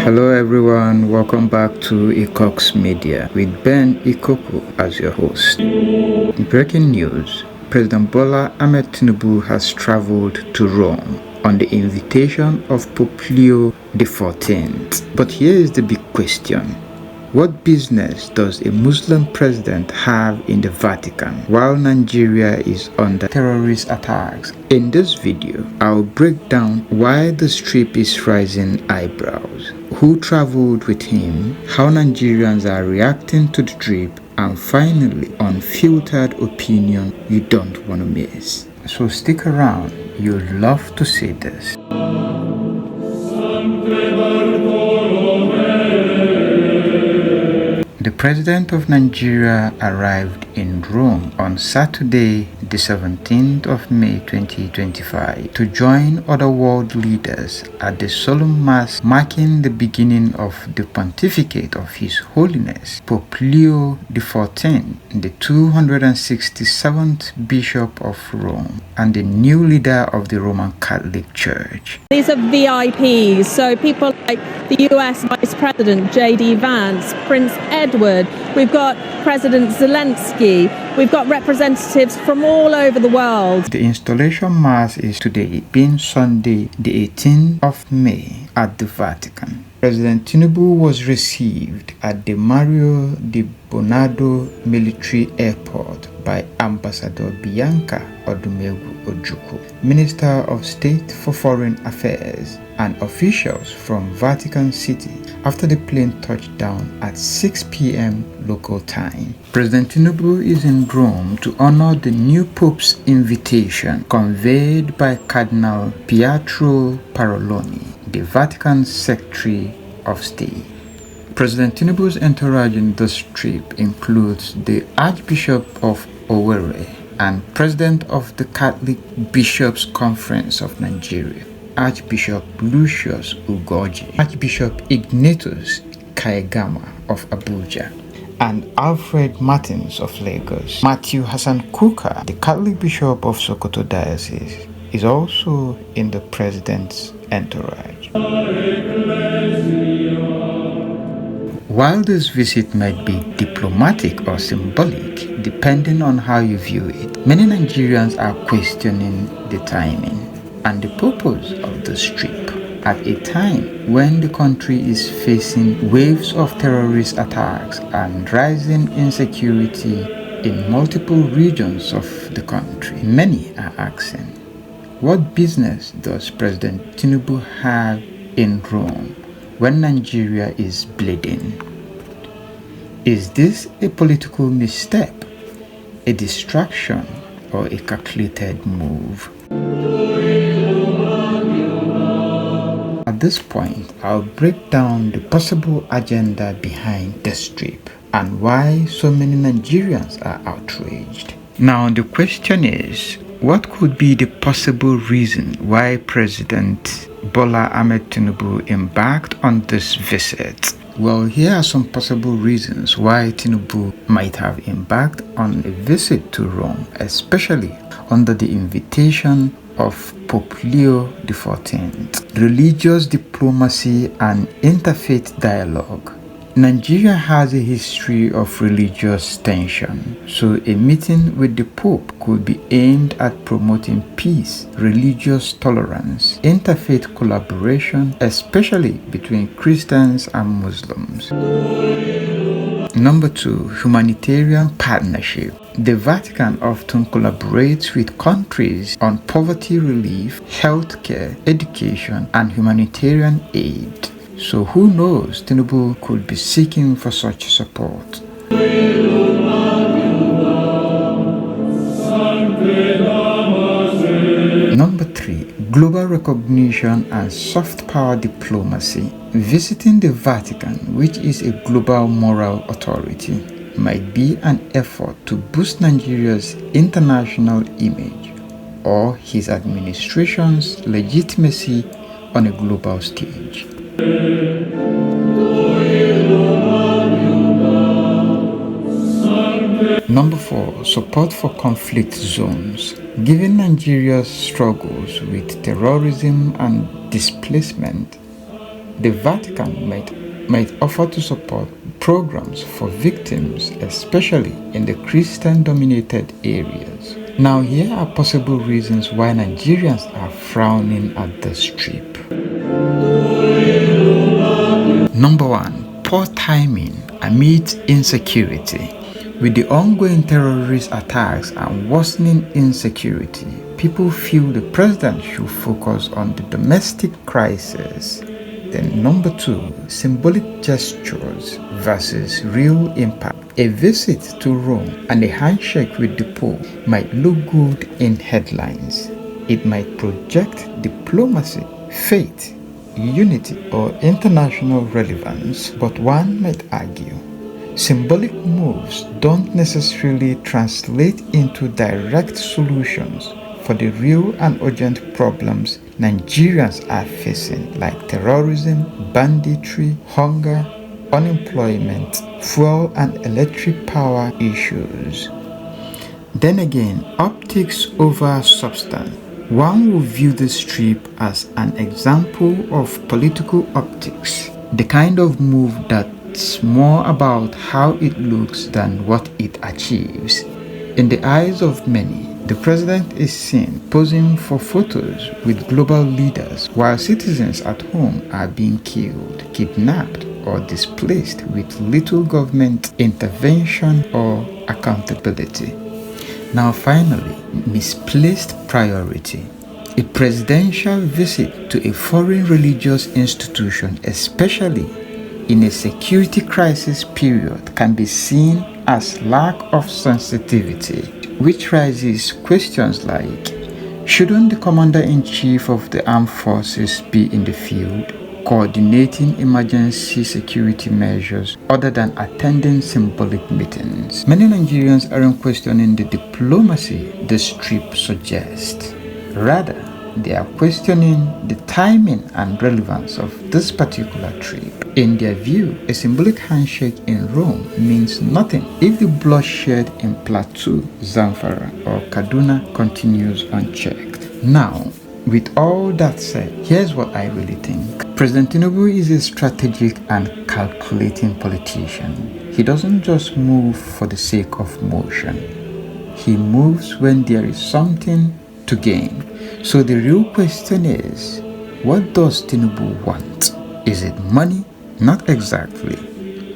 Hello everyone, welcome back to Ecox Media with Ben Ikoko as your host. Breaking news: President Bola Tinubu has traveled to Rome on the invitation of Pope Leo XIV. But here is the big question. What business does a Muslim president have in the Vatican while Nigeria is under terrorist attacks? In this video, I'll break down why this trip is raising eyebrows, who traveled with him, how Nigerians are reacting to the trip, and finally, unfiltered opinion you don't want to miss. So stick around, you'll love to see this. The President of Nigeria arrived in Rome on Saturday, the 17th of May 2025 to join other world leaders at the solemn mass marking the beginning of the pontificate of His Holiness Pope Leo XIV, the 267th Bishop of Rome and the new leader of the Roman Catholic Church. These are VIPs, so people like the US Vice President J.D. Vance, Prince Edward, we've got President Zelensky, we've got representatives from all over the world. The installation mass is today, being Sunday, the 18th of May at the Vatican. President Tinubu was received at the Mario di Bonado Military Airport by Ambassador Bianca Odumegwu Ojukwu, Minister of State for Foreign Affairs, and officials from Vatican City after the plane touched down at 6 p.m. local time. President Tinubu is in Rome to honor the new Pope's invitation conveyed by Cardinal Pietro Paroloni, the Vatican Secretary of State. President Tinubu's entourage in this trip includes the Archbishop of Owerri and President of the Catholic Bishops' Conference of Nigeria, Archbishop Lucius Ugoji, Archbishop Ignatius Kaigama of Abuja, and Alfred Martins of Lagos. Matthew Hassan Kuka, the Catholic Bishop of Sokoto Diocese, is also in the President's entourage. While this visit might be diplomatic or symbolic, depending on how you view it, many Nigerians are questioning the timing and the purpose of this trip at a time when the country is facing waves of terrorist attacks and rising insecurity in multiple regions of the country. Many are asking, what business does President Tinubu have in Rome when Nigeria is bleeding? Is this a political misstep, a distraction, or a calculated move? At this point, I'll break down the possible agenda behind this trip and why so many Nigerians are outraged. Now, the question is, what could be the possible reason why President Bola Tinubu embarked on this visit? Well, here are some possible reasons why Tinubu might have embarked on a visit to Rome, especially under the invitation of Pope Leo XIV. Religious diplomacy and interfaith dialogue. Nigeria has a history of religious tension, so a meeting with the Pope could be aimed at promoting peace, religious tolerance, interfaith collaboration, especially between Christians and Muslims. Number 2, humanitarian partnership. The Vatican often collaborates with countries on poverty relief, healthcare, education, and humanitarian aid. So who knows, Tinubu could be seeking for such support. Number 3, global recognition and soft power diplomacy. Visiting the Vatican, which is a global moral authority, might be an effort to boost Nigeria's international image or his administration's legitimacy on a global stage. Number 4, support for conflict zones. Given Nigeria's struggles with terrorism and displacement, the Vatican might offer to support programs for victims, especially in the Christian-dominated areas. Now, here are possible reasons why Nigerians are frowning at this trip. Number 1, poor timing amid insecurity. With the ongoing terrorist attacks and worsening insecurity, people feel the president should focus on the domestic crisis. Then number 2, symbolic gestures versus real impact. A visit to Rome and a handshake with the Pope might look good in headlines. It might project diplomacy, faith, unity, or international relevance, but one might argue symbolic moves don't necessarily translate into direct solutions for the real and urgent problems Nigerians are facing, like terrorism, banditry, hunger, unemployment, fuel and electric power issues. Then again, optics over substance. One will view this trip as an example of political optics, the kind of move that's more about how it looks than what it achieves. In the eyes of many, the president is seen posing for photos with global leaders while citizens at home are being killed, kidnapped, or displaced with little government intervention or accountability. Now finally, misplaced priority. A presidential visit to a foreign religious institution, especially in a security crisis period, can be seen as lack of sensitivity, which raises questions like, shouldn't the Commander-in-Chief of the Armed Forces be in the field, coordinating emergency security measures other than attending symbolic meetings? Many Nigerians aren't questioning the diplomacy this trip suggests. Rather, they are questioning the timing and relevance of this particular trip. In their view, a symbolic handshake in Rome means nothing if the bloodshed in Plateau, Zamfara, or Kaduna continues unchecked. Now, with all that said, here's what I really think. President Tinubu is a strategic and calculating politician. He doesn't just move for the sake of motion. He moves when there is something to gain. So the real question is, what does Tinubu want? Is it money? Not exactly.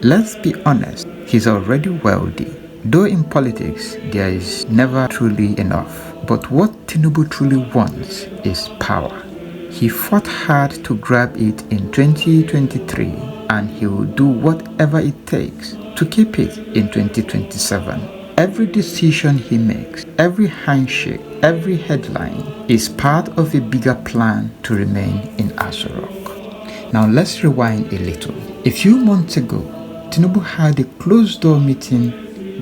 Let's be honest, he's already wealthy. Though in politics, there is never truly enough. But what Tinubu truly wants is power. He fought hard to grab it in 2023, and he will do whatever it takes to keep it in 2027. Every decision he makes, every handshake, every headline is part of a bigger plan to remain in Aso Rock. Now let's rewind a little. A few months ago, Tinubu had a closed-door meeting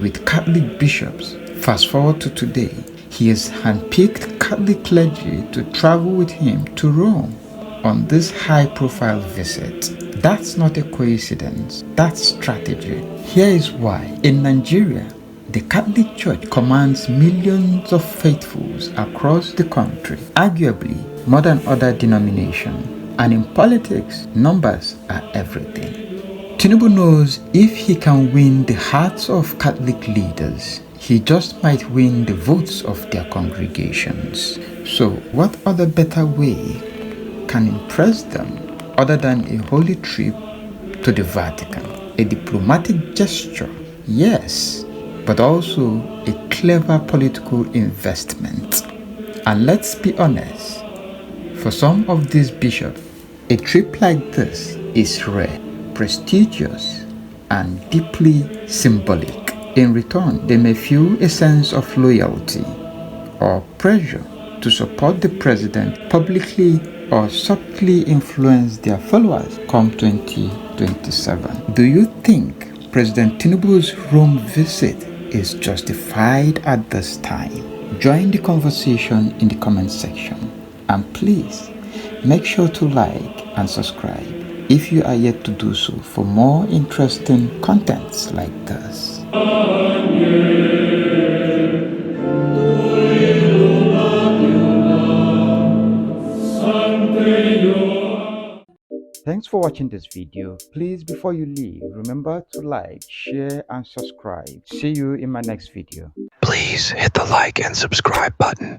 with Catholic bishops. Fast forward to today, he has handpicked Catholic clergy to travel with him to Rome on this high-profile visit. That's not a coincidence, that's strategy. Here is why. In Nigeria, the Catholic Church commands millions of faithfuls across the country, arguably more than other denominations. And in politics, numbers are everything. Tinubu knows if he can win the hearts of Catholic leaders, he just might win the votes of their congregations. So what other better way can impress them other than a holy trip to the Vatican? A diplomatic gesture, yes, but also a clever political investment. And let's be honest, for some of these bishops, a trip like this is rare, prestigious, and deeply symbolic. In return, they may feel a sense of loyalty or pressure to support the president publicly or subtly influence their followers come 2027. Do you think President Tinubu's Rome visit is justified at this time? Join the conversation in the comment section, and please make sure to like and subscribe if you are yet to do so for more interesting contents like this. Thanks for watching this video. Please, before you leave, remember to like, share, and subscribe. See you in my next video. Please hit the like and subscribe button.